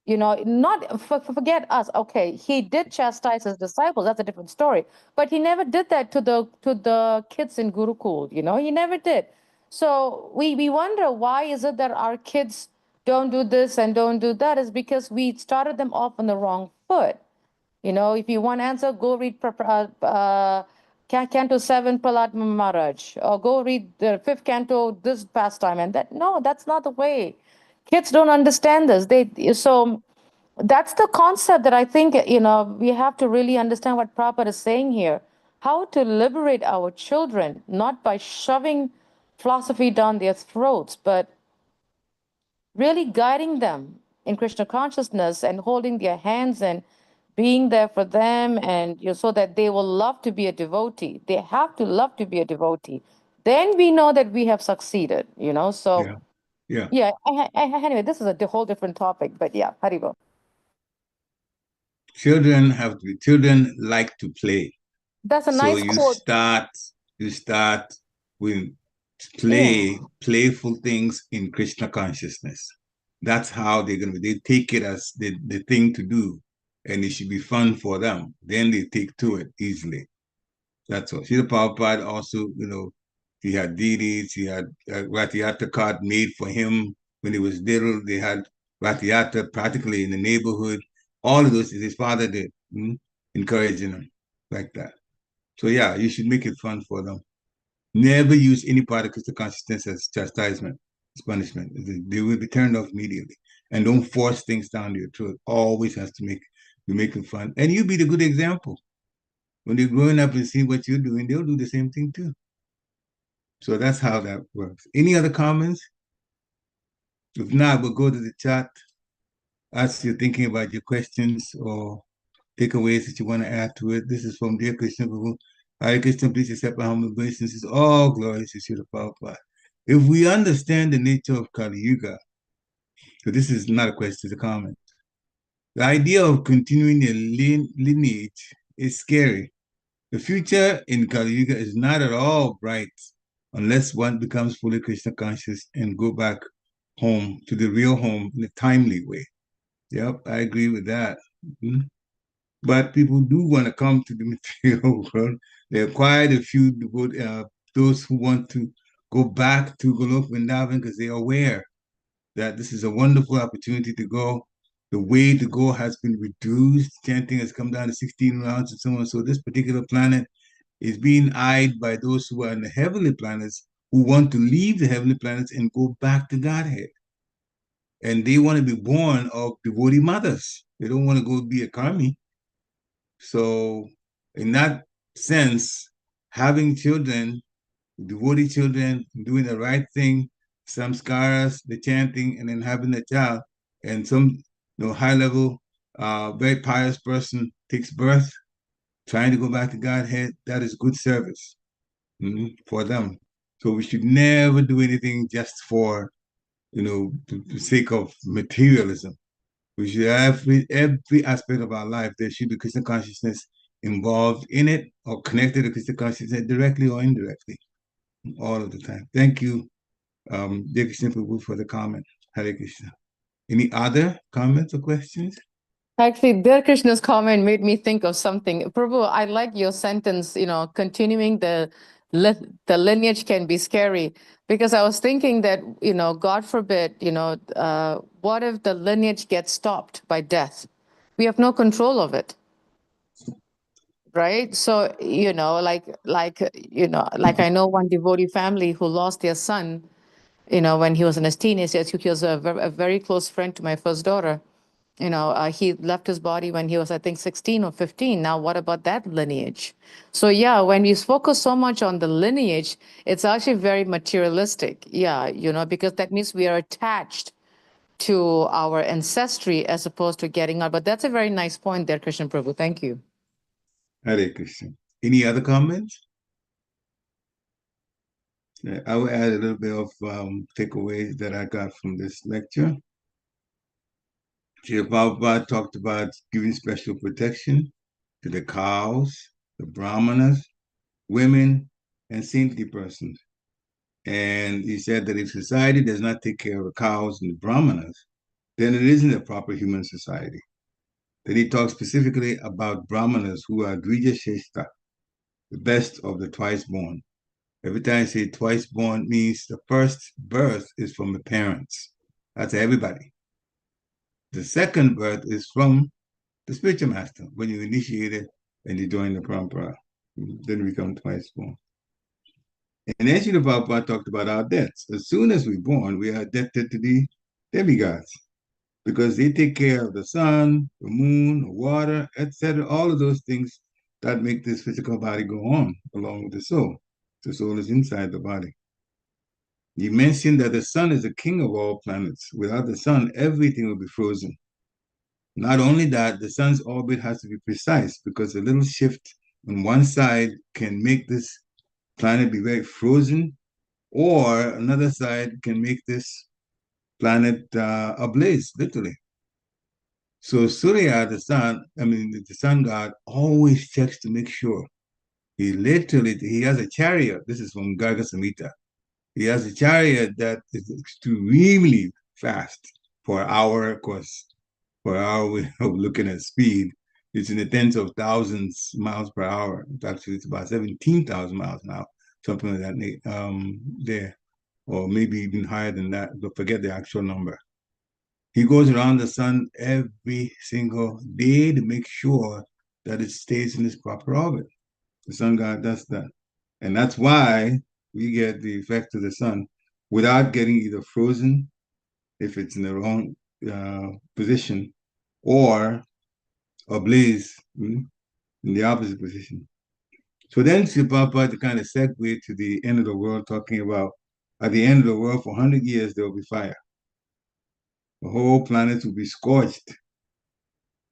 Not forget us. Okay, he did chastise his disciples. That's a different story. But he never did that to the kids in Gurukul. He never did. So we wonder, why is it that our kids don't do this and don't do that? Is because we started them off on the wrong foot. If you want answer, go read Canto 7, Prahlad Maharaj, or go read the fifth canto, this pastime, and that. No, that's not the way. Kids don't understand this. So that's the concept that I think, we have to really understand what Prabhupada is saying here. How to liberate our children, not by shoving philosophy down their throats, but really guiding them in Krishna consciousness and holding their hands and being there for them, and so that they will love to be a devotee. They have to love to be a devotee. Then we know that we have succeeded, So, Yeah. Yeah. yeah. Anyway, this is a whole different topic, but yeah, Haribo. Children like to play. That's a So nice quote. you start with Yeah. playful things in Krishna consciousness. That's how they're gonna be. They take it as the thing to do, and it should be fun for them. Then they take to it easily. That's all. Srila Prabhupada also, he had deities, he had a Ratiyata card made for him when he was little. They had Ratiyata practically in the neighborhood. All of those his father did, encouraging him like that. So yeah, you should make it fun for them. Never use any part of Krishna consciousness as chastisement, as punishment. They will be turned off immediately. And don't force things down your throat. Always has to be making fun. And you be the good example. When they're growing up and see what you're doing, they'll do the same thing too. So that's how that works. Any other comments? If not, we'll go to the chat as you're thinking about your questions or takeaways that you want to add to it. This is from Dear Krishna Prabhu. Hare Krishna, please accept our humble obeisances. All glories to Srila Prabhupada. If we understand the nature of Kali Yuga, so this is not a question, it's a comment. The idea of continuing a lineage is scary. The future in Kali Yuga is not at all bright unless one becomes fully Krishna conscious and go back home to the real home in a timely way. Yep, I agree with that. Mm-hmm. But people do want to come to the material world. There are quite a few those who want to go back to Golok Vrindavan because they are aware that this is a wonderful opportunity to go. The way to go has been reduced. Chanting has come down to 16 rounds and so on. So this particular planet is being eyed by those who are in the heavenly planets who want to leave the heavenly planets and go back to Godhead. And they want to be born of devotee mothers. They don't want to go be a karmi. So in that sense, having children, devotee children, doing the right thing, samskaras, the chanting, and then having a child, and some high level, very pious person takes birth, trying to go back to Godhead, that is good service for them. So we should never do anything just for, the sake of materialism. We should have every aspect of our life. There should be Krishna consciousness involved in it or connected to Krishna consciousness directly or indirectly all of the time. Thank you, Dear Krishna Prabhu, for the comment. Hare Krishna. Any other comments or questions? Actually, Dear Krishna's comment made me think of something. Prabhu, I like your sentence, continuing the lineage can be scary, because I was thinking that, God forbid, what if the lineage gets stopped by death? We have no control of it. Right. So, like I know one devotee family who lost their son, when he was in his teens. He was a very close friend to my first daughter. He left his body when he was, I think, 16 or 15. Now, what about that lineage? So, yeah, when we focus so much on the lineage, it's actually very materialistic. Yeah, because that means we are attached to our ancestry as opposed to getting out. But that's a very nice point there, Krishna Prabhu. Thank you. Hare Krishna. Any other comments? I will add a little bit of takeaways that I got from this lecture. Srila Prabhupada talked about giving special protection to the cows, the brahmanas, women, and saintly persons. And he said that if society does not take care of the cows and the brahmanas, then it isn't a proper human society. Then he talks specifically about brahmanas who are Dvija Sheshta, the best of the twice born. Every time I say twice born means the first birth is from the parents. That's everybody. The second birth is from the spiritual master when you initiate it and you join the parampara. Then you become twice born. And then Srila Prabhupada talked about our debts. As soon as we're born, we are indebted to the demigods because they take care of the sun, the moon, the water, etc. All of those things that make this physical body go on along with the soul. The soul is inside the body. You mentioned that the sun is the king of all planets. Without the sun, everything will be frozen. Not only that, the sun's orbit has to be precise because a little shift on one side can make this planet be very frozen, or another side can make this planet ablaze, literally. So Surya, the sun god, always checks to make sure. He has a chariot. This is from Garga Samhita. He has a chariot that is extremely fast for our, of course, for our way of looking at speed. It's in the tens of thousands miles per hour. Actually, it's about 17,000 miles an hour, something like that there, or maybe even higher than that, but forget the actual number. He goes around the sun every single day to make sure that it stays in its proper orbit. The sun god does that. And that's why we get the effect of the sun without getting either frozen if it's in the wrong position or ablaze in the opposite position. So then Srila Prabhupada to kind of segue to the end of the world, talking about at the end of the world for 100 years there will be fire. The whole planet will be scorched.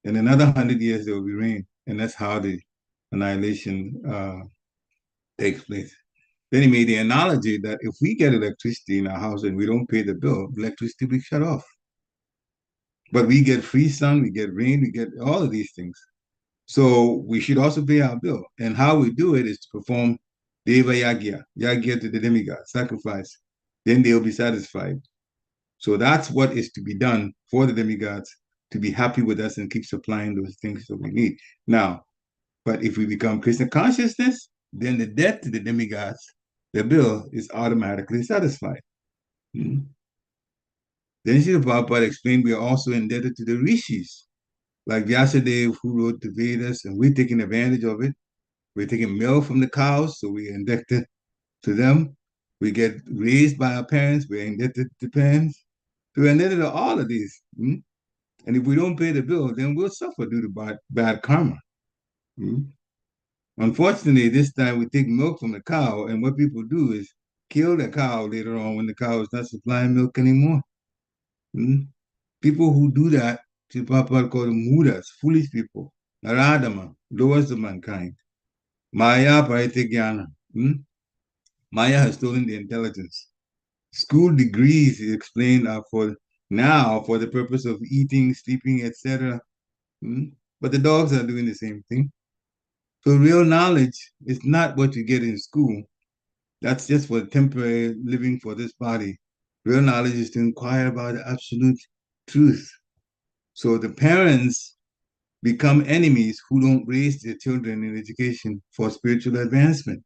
In another 100 years there will be rain. And that's how the annihilation takes place. Then he made the analogy that if we get electricity in our house and we don't pay the bill, electricity will be shut off. But we get free sun, we get rain, we get all of these things. So we should also pay our bill. And how we do it is to perform Deva Yagya to the demigod, sacrifice. Then they'll be satisfied. So that's what is to be done for the demigods to be happy with us and keep supplying those things that we need. Now, but if we become Krishna consciousness, then the debt to the demigods, the bill is automatically satisfied. Hmm? Then Srila Prabhupada explained we are also indebted to the rishis, like Vyasadeva who wrote the Vedas, and we're taking advantage of it. We're taking milk from the cows, so we're indebted to them. We get raised by our parents, we're indebted to parents. So we're indebted to all of these. Hmm? And if we don't pay the bill, then we'll suffer due to bad karma. Hmm? Unfortunately, this time we take milk from the cow, and what people do is kill the cow later on when the cow is not supplying milk anymore. Hmm? People who do that, Prabhupada call them mudas, foolish people. Naradama, lowest of mankind. Maya Paritigyana. Maya has stolen the intelligence. School degrees, he explained, are for now for the purpose of eating, sleeping, etc. But the dogs are doing the same thing. So real knowledge is not what you get in school. That's just for temporary living for this body. Real knowledge is to inquire about the absolute truth. So the parents become enemies who don't raise their children in education for spiritual advancement.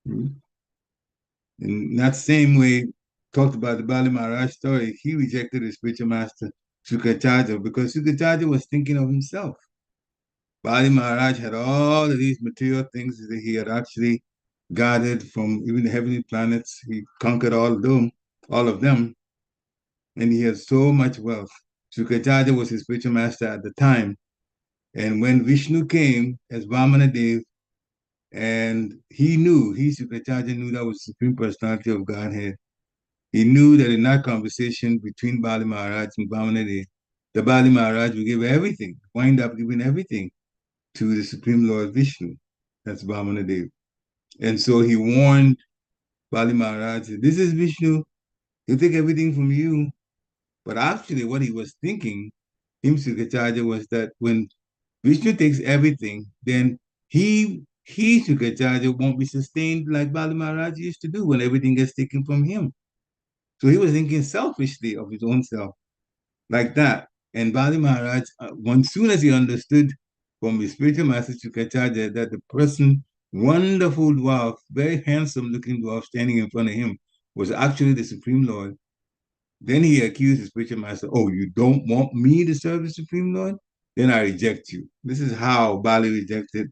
In that same way, talked about the Bali Maharaj story, he rejected his spiritual master, Shukracharya, because Shukracharya was thinking of himself. Bali Maharaj had all of these material things that he had actually gathered from even the heavenly planets. He conquered all of them, and he had so much wealth. Shukracharya was his spiritual master at the time. And when Vishnu came as Vamanadev, and Shukracharya knew that was the Supreme Personality of Godhead. He knew that in that conversation between Bali Maharaj and Vamanadev, the Bali Maharaj would give everything, wind up giving everything to the Supreme Lord Vishnu. That's Vamanadev. And so he warned Bali Maharaj, this is Vishnu, he'll take everything from you. But actually what he was thinking, Shukracharya, was that when Vishnu takes everything, then he he, Shukracharya, won't be sustained like Bali Maharaj used to do when everything gets taken from him. So he was thinking selfishly of his own self, like that. And Bali Maharaj, once soon as he understood from his spiritual master Shukracharya that the person, wonderful dwarf, very handsome looking dwarf standing in front of him, was actually the Supreme Lord, then he accused his spiritual master, oh, you don't want me to serve the Supreme Lord? Then I reject you. This is how Bali rejected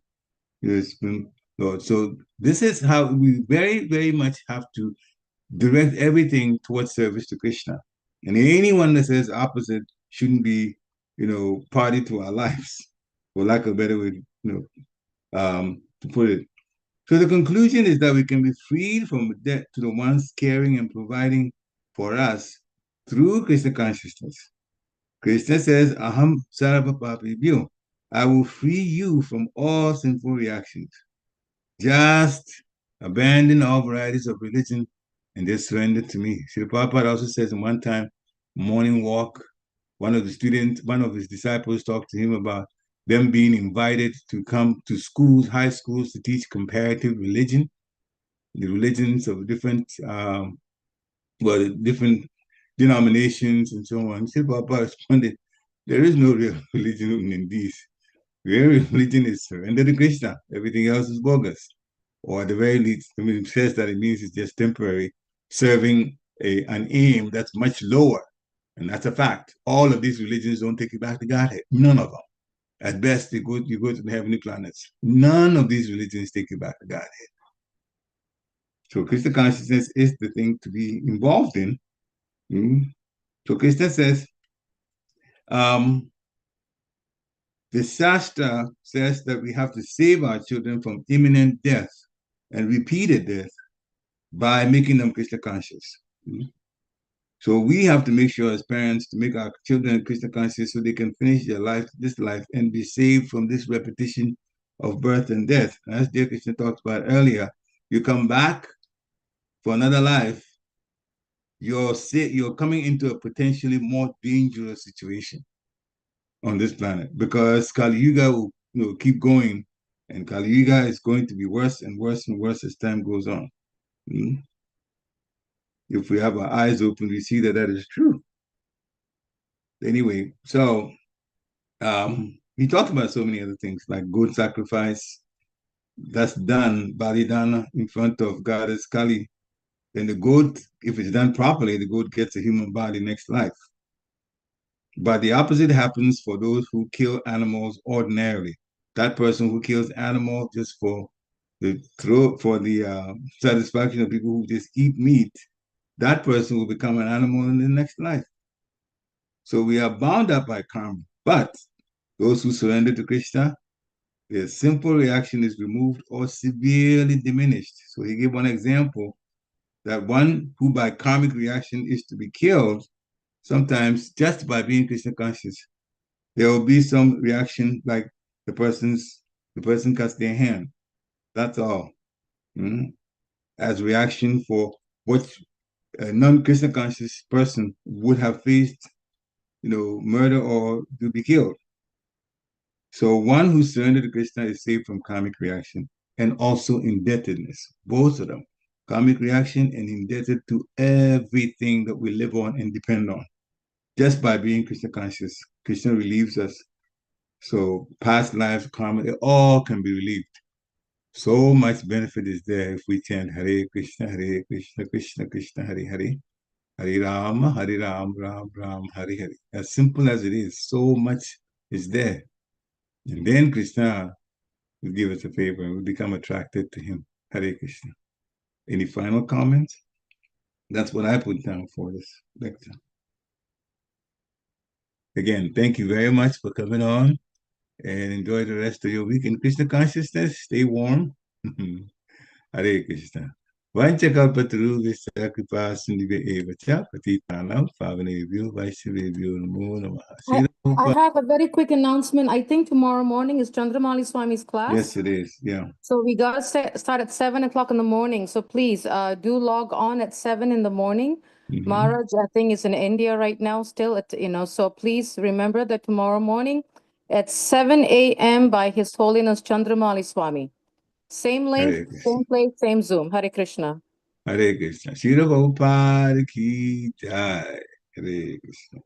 the Supreme Lord. So this is how we very, very much have to direct everything towards service to Krishna. And anyone that says opposite shouldn't be, party to our lives, for lack of a better way, to put it. So the conclusion is that we can be freed from debt to the ones caring and providing for us through Krishna consciousness. Krishna says, Aham sarva papibhyo. I will free you from all sinful reactions. Just abandon all varieties of religion and just surrender to me. Srila Prabhupada also says in one time, morning walk, one of his disciples talked to him about them being invited to come to schools, high schools, to teach comparative religion, the religions of different different denominations and so on. Srila Prabhupada responded, there is no real religion in these. Real religion is surrender to Krishna. Everything else is bogus. Or at the very least, it says that it means it's just temporary, serving an aim that's much lower. And that's a fact. All of these religions don't take you back to Godhead. None of them. At best, you go to the heavenly planets. None of these religions take you back to Godhead. So Krishna consciousness is the thing to be involved in. So Krishna says, the Shastra says that we have to save our children from imminent death and repeated death by making them Krishna conscious. So we have to make sure as parents to make our children Krishna conscious so they can finish this life, and be saved from this repetition of birth and death. As Dear Krishna talked about earlier, you come back for another life, you're coming into a potentially more dangerous situation on this planet, because Kali Yuga will keep going, and Kali Yuga is going to be worse and worse and worse as time goes on. If we have our eyes open, we see that is true. Anyway, so he talked about so many other things like goat sacrifice. That's done, Balidana, in front of Goddess Kali. Then the goat, if it's done properly, the goat gets a human body next life. But the opposite happens for those who kill animals ordinarily. That person who kills animals just for the satisfaction of people who just eat meat, that person will become an animal in the next life. So we are bound up by karma. But those who surrender to Krishna, their simple reaction is removed or severely diminished. So he gave one example that one who by karmic reaction is to be killed, sometimes just by being Krishna conscious, there will be some reaction like the person cuts their hand. That's all. As reaction for what a non-Krishna conscious person would have faced, murder or to be killed. So one who surrendered to Krishna is saved from karmic reaction and also indebtedness, both of them. Karmic reaction and indebted to everything that we live on and depend on. Just by being Krishna conscious, Krishna relieves us. So past lives, karma, they all can be relieved. So much benefit is there if we chant Hare Krishna, Krishna Krishna, Hare Hare, Hare Rama, Ram Ram, Hare Hare. As simple as it is, so much is there. And then Krishna will give us a favor and we become attracted to him. Hare Krishna. Any final comments? That's what I put down for this lecture. Again, thank you very much for coming on, and enjoy the rest of your week in Krishna consciousness. Stay warm. Hare Krishna. Vanchakalpataruvisya kripa sindhya evacha patitanam pavanebhyo vaishnavebhyo namo namaha. I have a very quick announcement. I think tomorrow morning is Chandramali Swami's class. Yes, it is. Yeah. So we got to start at 7 o'clock in the morning. So please do log on at 7 in the morning. Maharaj, I think, is in India right now still. So please remember that tomorrow morning at 7 a.m. by His Holiness Chandramali Swami. Same link, Hare Krishna. same place, same Zoom. Hare Krishna. Hare Krishna. Srila Prabhupada ki jai. Hare Krishna.